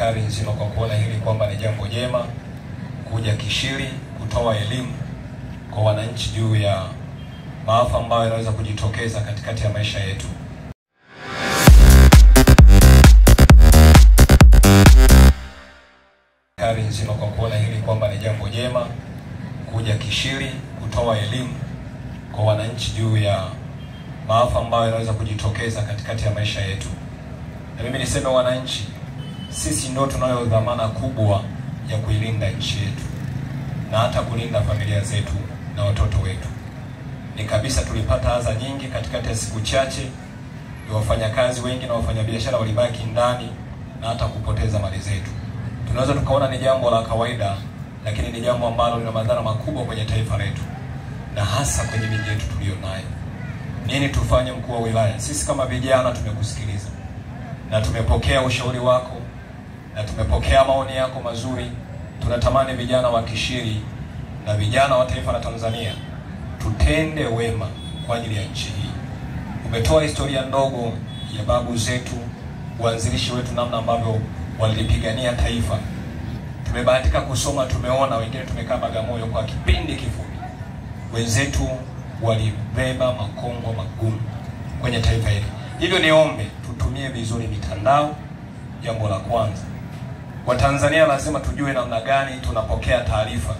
serikali nzima kwa kuona hili kwamba ni jambo jema kuja Kishiri kutoa elimu kwa wananchi juu ya maafa ambayo yanaweza kujitokeza katikati ya maisha yetu. Serikali nzima kwa kuona hili kwamba ni jambo jema kuja Kishiri kutoa elimu kwa wananchi juu ya maafa ambayo yanaweza kujitokeza katikati ya maisha yetu. Na mimi niseme wananchi, sisi ndio tunayo dhamana kubwa ya kuilinda nchi yetu na hata kulinda familia zetu na watoto wetu. Ni kabisa tulipata adha nyingi katikati ya siku chache, ni wafanyakazi wengi na wafanyabiashara walibaki ndani na hata kupoteza mali zetu. Tunaweza tukaona ni jambo la kawaida, lakini ni jambo ambalo lina madhara makubwa kwenye taifa letu na hasa kwenye miji yetu tuliyonayo. Nini tufanye, mkuu wa wilaya? Sisi kama vijana tumekusikiliza na tumepokea ushauri wako na tumepokea maoni yako mazuri. Tunatamani vijana wa Kishiri na vijana wa taifa la Tanzania tutende wema kwa ajili ya nchi hii. Umetoa historia ndogo ya babu zetu, waanzilishi wetu, namna ambavyo walipigania taifa. Tumebahatika kusoma, tumeona wengine tumekaa Bagamoyo kwa kipindi kifupi. Wenzetu walibeba makongo magumu kwenye taifa hili. Hivyo niombe tutumie vizuri mitandao. Jambo la kwanza, Watanzania lazima tujue namna gani tunapokea taarifa.